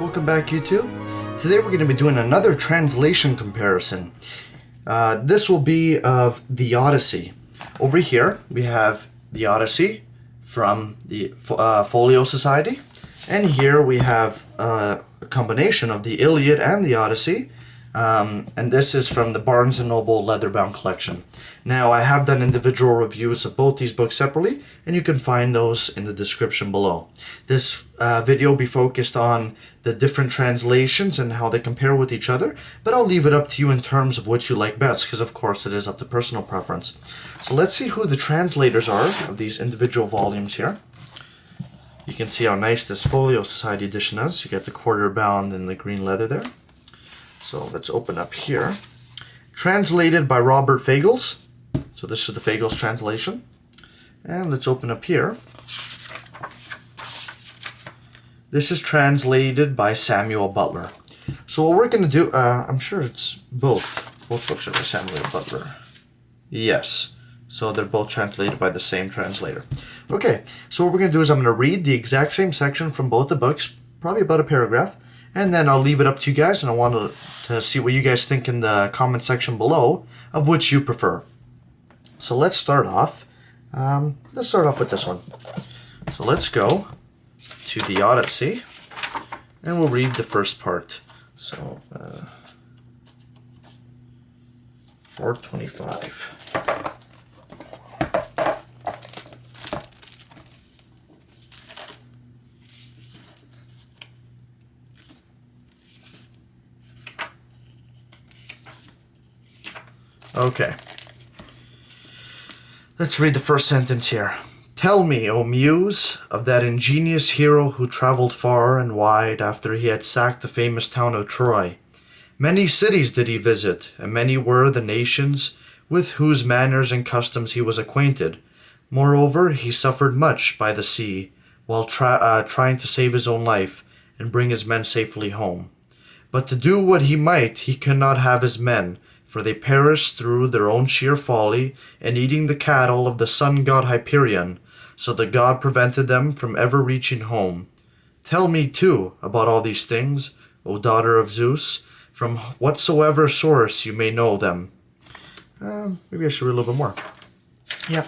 Welcome back, YouTube. Today we're going to be doing another translation comparison. This will be of the Odyssey. Over here we have the Odyssey from the Folio Society, and here we have a combination of the Iliad and the Odyssey, and this is from the Barnes & Noble leather-bound collection. Now, I have done individual reviews of both these books separately, and you can find those in the description below. This video will be focused on the different translations and how they compare with each other, but I'll leave it up to you in terms of which you like best, because of course it is up to personal preference. So let's see who the translators are of these individual volumes here. You can see how nice this Folio Society edition is. You get the quarter bound and the green leather there. So let's open up here. Translated by Robert Fagles. So this is the Fagles translation. And let's open up here. This is translated by Samuel Butler. So what we're going to do, I'm sure it's both. Both books are by Samuel Butler. Yes. So they're both translated by the same translator. Okay, so what we're going to do is I'm going to read the exact same section from both the books, probably about a paragraph, and then I'll leave it up to you guys, and I want to see what you guys think in the comment section below of which you prefer. So let's start off. With this one. So let's go to the Odyssey, and we'll read the first part. So 425. Okay. Let's read the first sentence here. Tell me, O Muse, of that ingenious hero who traveled far and wide after he had sacked the famous town of Troy. Many cities did he visit, and many were the nations with whose manners and customs he was acquainted. Moreover, he suffered much by the sea, while trying to save his own life and bring his men safely home. But to do what he might, he could not have his men, for they perished through their own sheer folly in eating the cattle of the sun god Hyperion, so the god prevented them from ever reaching home. Tell me, too, about all these things, O daughter of Zeus, from whatsoever source you may know them. Maybe I should read a little bit more. Yeah.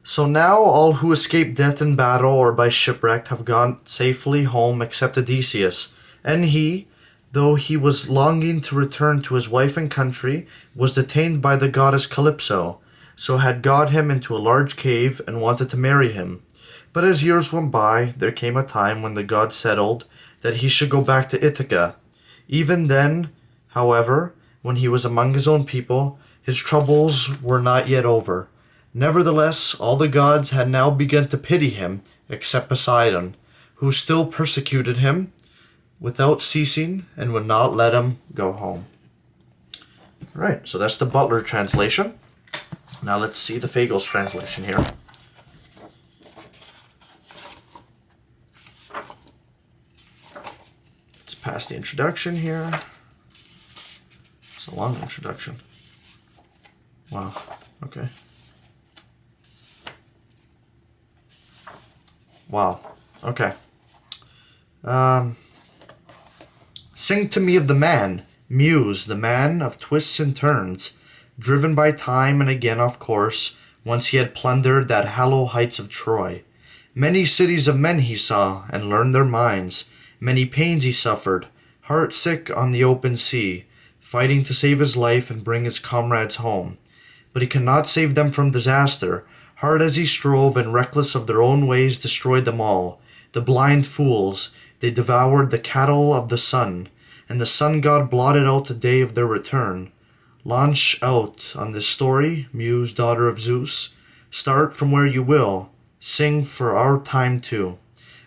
So now all who escaped death in battle or by shipwreck have gone safely home except Odysseus, and he, though he was longing to return to his wife and country, was detained by the goddess Calypso, so had got him into a large cave and wanted to marry him. But as years went by, there came a time when the god settled that he should go back to Ithaca. Even then, however, when he was among his own people, his troubles were not yet over. Nevertheless, all the gods had now begun to pity him, except Poseidon, who still persecuted him without ceasing and would not let him go home. Right, so that's the Butler translation. Now let's see the Fagles translation here. Let's pass the introduction here. It's a long introduction. Wow, okay. Wow, okay. Sing to me of the man, Muse, the man of twists and turns, driven by time and again off course, once he had plundered that hollow heights of Troy. Many cities of men he saw, and learned their minds. Many pains he suffered, heart sick on the open sea, fighting to save his life and bring his comrades home. But he could not save them from disaster. Hard as he strove, and reckless of their own ways, destroyed them all. The blind fools, they devoured the cattle of the sun, and the sun god blotted out the day of their return. Launch out on this story, Muse, daughter of Zeus. Start from where you will. Sing for our time too.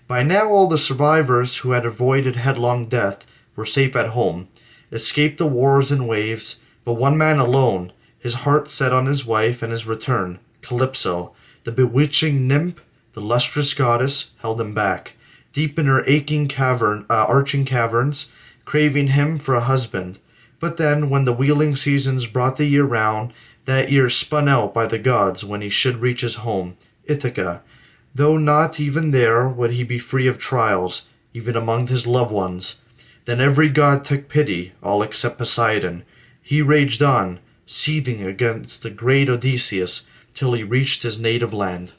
By now all the survivors who had avoided headlong death were safe at home, escaped the wars and waves, but one man alone, his heart set on his wife and his return, Calypso, the bewitching nymph, the lustrous goddess, held him back, deep in her arching caverns, craving him for a husband. But then, when the wheeling seasons brought the year round, that year spun out by the gods when he should reach his home, Ithaca. Though not even there would he be free of trials, even among his loved ones. Then every god took pity, all except Poseidon. He raged on, seething against the great Odysseus, till he reached his native land.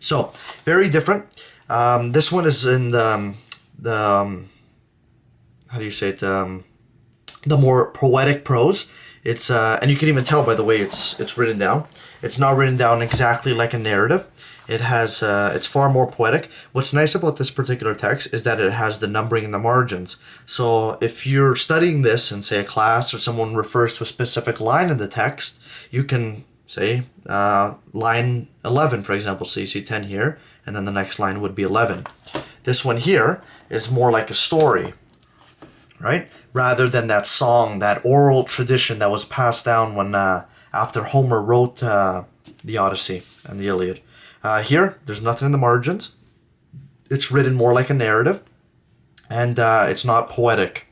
So, very different. This one is in how do you say it? The more poetic prose. It's and you can even tell by the way it's written down. It's not written down exactly like a narrative. It has it's far more poetic. What's nice about this particular text is that it has the numbering in the margins. So if you're studying this in, say, a class, or someone refers to a specific line in the text, you can say line 11, for example. So you see 10 here, and then the next line would be 11. This one here is more like a story, right? Rather than that song, that oral tradition that was passed down when after Homer wrote the Odyssey and the Iliad. Here, there's nothing in the margins. It's written more like a narrative, and it's not poetic.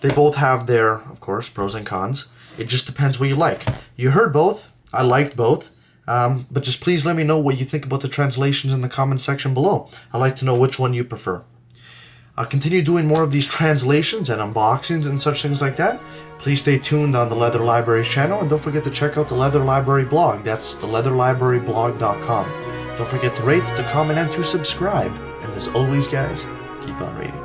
They both have their, of course, pros and cons. It just depends what you like. You heard both. I liked both. But just please let me know what you think about the translations in the comment section below. I'd like to know which one you prefer. I'll continue doing more of these translations and unboxings and such things like that. Please stay tuned on the Leather Library's channel, and don't forget to check out the Leather Library blog. That's theleatherlibraryblog.com. Don't forget to rate, to comment, and to subscribe. And as always, guys, keep on reading.